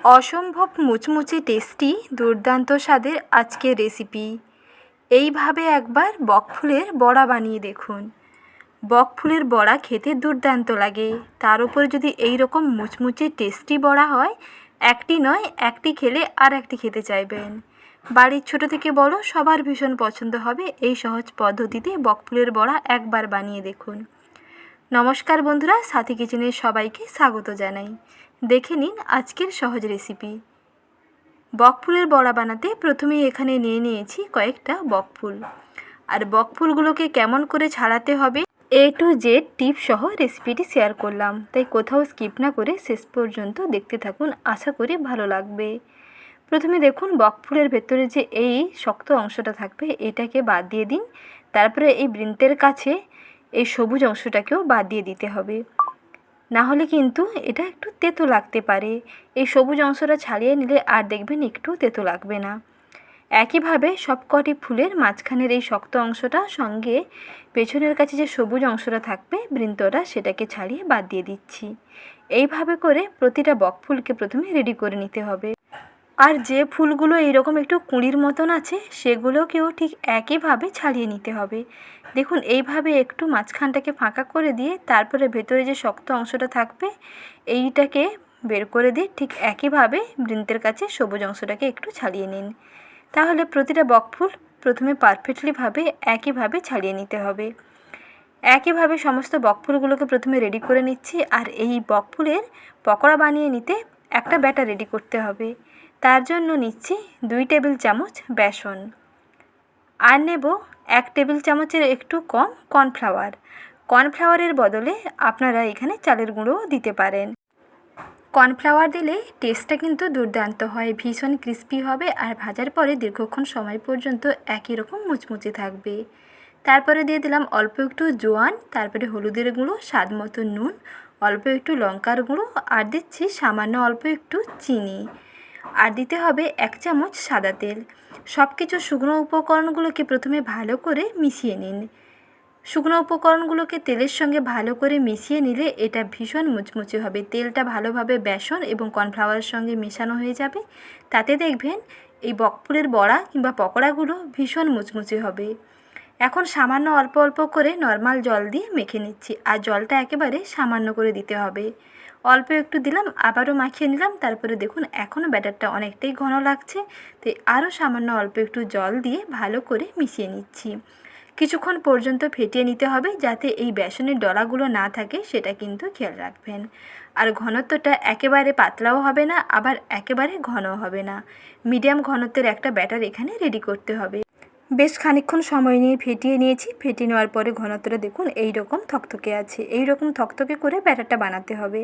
অসম্ভব মুচমুচে টেস্টি দুর্দান্ত স্বাদের আজকের রেসিপি। এইভাবে একবার বকফুলের বড়া বানিয়ে দেখুন। বকফুলের বড়া খেতে দুর্দান্ত লাগে, তার উপরে যদি এই রকম মুচমুচে টেস্টি বড়া হয়, একটি নয় একটি খেলে আর একটি খেতে চাইবেন। বাড়ির ছোট থেকে বড় সবার ভীষণ পছন্দ হবে। এই সহজ পদ্ধতিতে বকফুলের বড়া একবার বানিয়ে দেখুন। নমস্কার বন্ধুরা, সাথী কিচেনের সবাইকে স্বাগত জানাই। দেখে নিন আজকের সহজ রেসিপি। বকফুলের বড়া বানাতে প্রথমেই এখানে নিয়ে নিয়েছি কয়েকটা বকফুল। আর বকফুলগুলোকে কেমন করে ছাড়াতে হবে A to Z টিপ সহ রেসিপিটি শেয়ার করলাম, তাই কোথাও স্কিপ না করে শেষ পর্যন্ত দেখতে থাকুন, আশা করি ভালো লাগবে। প্রথমে দেখুন বকফুলের ভেতরে যে এই শক্ত অংশটা থাকবে এটাকে বাদ দিয়ে দিন। তারপরে এই বৃন্তের কাছে এই সবুজ অংশটাকেও বাদ দিয়ে দিতে হবে, না হলে কিন্তু এটা একটু তেতো লাগতে পারে। এই সবুজ অংশটা ছাড়িয়ে নিলে আর দেখবেন একটু তেতো লাগবে না। একইভাবে সবকটি ফুলের মাঝখানের এই শক্ত অংশটা সঙ্গে পেছনের কাছে যে সবুজ অংশটা থাকবে বৃন্তটা, সেটাকে ছাড়িয়ে বাদ দিয়ে দিচ্ছি। এইভাবে করে প্রতিটা বকফুলকে প্রথমে রেডি করে নিতে হবে। আর যে ফুলগুলো এইরকম একটু কুঁড়ির মতন আছে সেগুলোকেও ঠিক একইভাবে ছাড়িয়ে নিতে হবে। দেখুন এইভাবে একটু মাঝখানটাকে ফাঁকা করে দিয়ে তারপরে ভেতরে যে শক্ত অংশটা থাকবে এইটাকে বের করে দিয়ে ঠিক একইভাবে বৃন্তের কাছে সবুজ অংশটাকে একটু ছাড়িয়ে নিন। তাহলে প্রতিটা বকফুল প্রথমে পারফেক্টলিভাবে একইভাবে ছাড়িয়ে নিতে হবে। একইভাবে সমস্ত বকফুলগুলোকে প্রথমে রেডি করে নিচ্ছি। আর এই বকফুলের পকোড়া বানিয়ে নিতে একটা ব্যাটার রেডি করতে হবে। তার জন্য নিচ্ছি 2 টেবিল চামচ বেসন, আর নেব 1 টেবিল চামচের একটু কম কর্নফ্লাওয়ার। কর্নফ্লাওয়ারের বদলে আপনারা এখানে চালের গুঁড়োও দিতে পারেন। কর্নফ্লাওয়ার দিলে টেস্টটা কিন্তু দুর্দান্ত হয়, ভীষণ ক্রিস্পি হবে আর ভাজার পরে দীর্ঘক্ষণ সময় পর্যন্ত একই রকম মুচমুচে থাকবে। তারপরে দিয়ে দিলাম অল্প একটু জোয়ান, তারপরে হলুদের গুঁড়ো, স্বাদ মতো নুন, অল্প একটু লঙ্কার গুঁড়ো, আর দিচ্ছি সামান্য অল্প একটু চিনি, আর দিতে হবে 1 চামচ সাদা তেল। সব কিছু শুকনো উপকরণগুলোকে প্রথমে ভালো করে মিশিয়ে নিন। শুকনো উপকরণগুলোকে তেলের সঙ্গে ভালো করে মিশিয়ে নিলে এটা ভীষণ মুচমুচে হবে। তেলটা ভালোভাবে বেসন এবং কর্নফ্লাওয়ারের সঙ্গে মেশানো হয়ে যাবে, তাতে দেখবেন এই বকফুলের বড়া কিংবা পকোড়াগুলো ভীষণ মুচমুচে হবে। এখন সামান্য অল্প অল্প করে নর্মাল জল দিয়ে মেখে নিচ্ছি, আর জলটা একেবারে সামান্য করে দিতে হবে। অল্প একটু দিলাম, আবারও মাখিয়ে নিলাম। তারপরে দেখুন এখনও ব্যাটারটা অনেকটাই ঘন লাগছে, তাই আরও সামান্য অল্প একটু জল দিয়ে ভালো করে মিশিয়ে নিচ্ছি। কিছুক্ষণ পর্যন্ত ফেটিয়ে নিতে হবে, যাতে এই বেসনের ডলাগুলো না থাকে, সেটা কিন্তু খেয়াল রাখবেন। আর ঘনত্বটা একেবারে পাতলাও হবে না, আবার একেবারে ঘনও হবে না। মিডিয়াম ঘনত্বের একটা ব্যাটার এখানে রেডি করতে হবে। বেশ খানিকক্ষণ সময় নিয়ে ফেটিয়ে নিয়েছি। ফেটিয়ে নেওয়ার পরে ঘনত্বটা দেখুন এই রকম থকথকে আছে। এই রকম থকথকে করে ব্যাটারটা বানাতে হবে।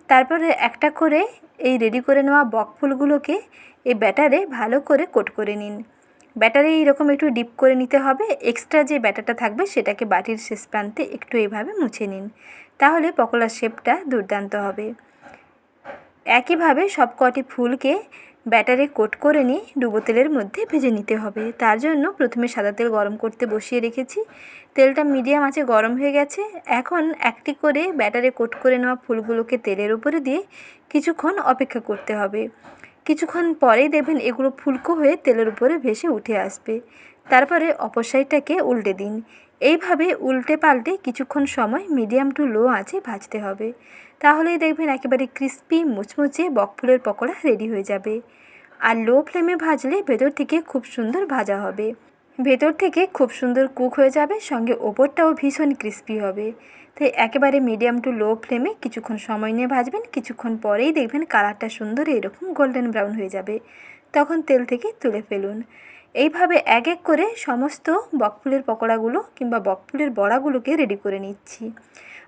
তারপরে একটা করে এই রেডি করে নেওয়া বকফুলগুলোকে এই ব্যাটারে ভালো করে কোট করে নিন। ব্যাটারে এইরকম একটু ডিপ করে নিতে হবে। এক্সট্রা যে ব্যাটারটা থাকবে সেটাকে বাটির শেষ প্রান্তে একটু এইভাবে মুছে নিন, তাহলে পকোড়ার শেপটা দুর্দান্ত হবে। একইভাবে সবকটি ফুলকে ব্যাটারে কোট করে নিয়ে ডুবো তেলের মধ্যে ভেজে নিতে হবে। তার জন্য প্রথমে সাদা তেল গরম করতে বসিয়ে রেখেছি। তেলটা মিডিয়াম আঁচে গরম হয়ে গেছে। এখন একটি করে ব্যাটারে কোট করে নেওয়া ফুলগুলোকে তেলের উপরে দিয়ে কিছুক্ষণ অপেক্ষা করতে হবে। কিছুক্ষণ পরেই দেখবেন এগুলো ফুলকো হয়ে তেলের উপরে ভেসে উঠে আসবে। তারপরে অপর সাইডটাকে উল্টে দিন। এইভাবে উল্টে পাল্টে কিছুক্ষণ সময় মিডিয়াম টু লো আঁচে ভাজতে হবে। তাহলেই দেখবেন একেবারে ক্রিস্পি মুচমুচে বকফুলের পকোড়া রেডি হয়ে যাবে। আর লো ফ্লেমে ভাজলে ভেতর থেকে খুব সুন্দর ভাজা হবে, ভেতর থেকে খুব সুন্দর কুক হয়ে যাবে, সঙ্গে ওপরটাও ভীষণ ক্রিস্পি হবে। তাই একেবারে মিডিয়াম টু লো ফ্লেমে কিছুক্ষণ সময় নিয়ে ভাজবেন। কিছুক্ষণ পরেই দেখবেন কালারটা সুন্দর এরকম গোল্ডেন ব্রাউন হয়ে যাবে, তখন তেল থেকে তুলে ফেলুন। এইভাবে এক এক করে সমস্ত বকফুলের পকোড়াগুলো কিংবা বকফুলের বড়াগুলোকে রেডি করে নিচ্ছি।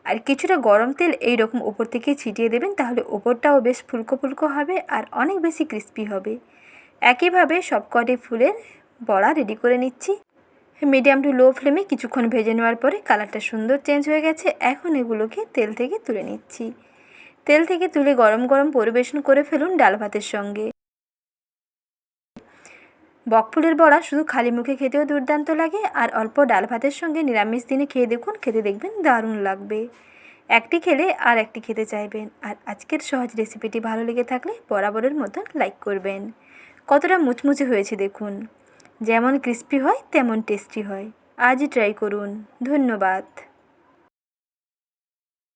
আর কিছুটা গরম তেল এই রকম ওপর থেকে ছিটিয়ে দেবেন, তাহলে ওপরটাও বেশ ফুলকো ফুলকো হবে আর অনেক বেশি ক্রিস্পি হবে। একইভাবে সবকটি ফুলের বড়া রেডি করে নিচ্ছি। মিডিয়াম টু লো ফ্লেমে কিছুক্ষণ ভেজে নেওয়ার পরে কালারটা সুন্দর চেঞ্জ হয়ে গেছে। এখন এগুলোকে তেল থেকে তুলে নিচ্ছি। তেল থেকে তুলে গরম গরম পরিবেশন করে ফেলুন ডাল ভাতের সঙ্গে। বকফুলের বড়া শুধু খালি মুখে খেতেও দুর্দান্ত লাগে, আর অল্প ডাল ভাতের সঙ্গে নিরামিষ দিনে খেয়ে দেখুন, খেতে দেখবেন দারুণ লাগবে। একটি খেলে আর একটি খেতে চাইবেন। আর আজকের সহজ রেসিপিটি ভালো লেগে থাকলে বরাবরের মতন লাইক করবেন। কতটা মুচমুচে হয়েছে দেখুন, যেমন ক্রিস্পি হয় তেমন টেস্টি হয়। আজই ট্রাই করুন। ধন্যবাদ।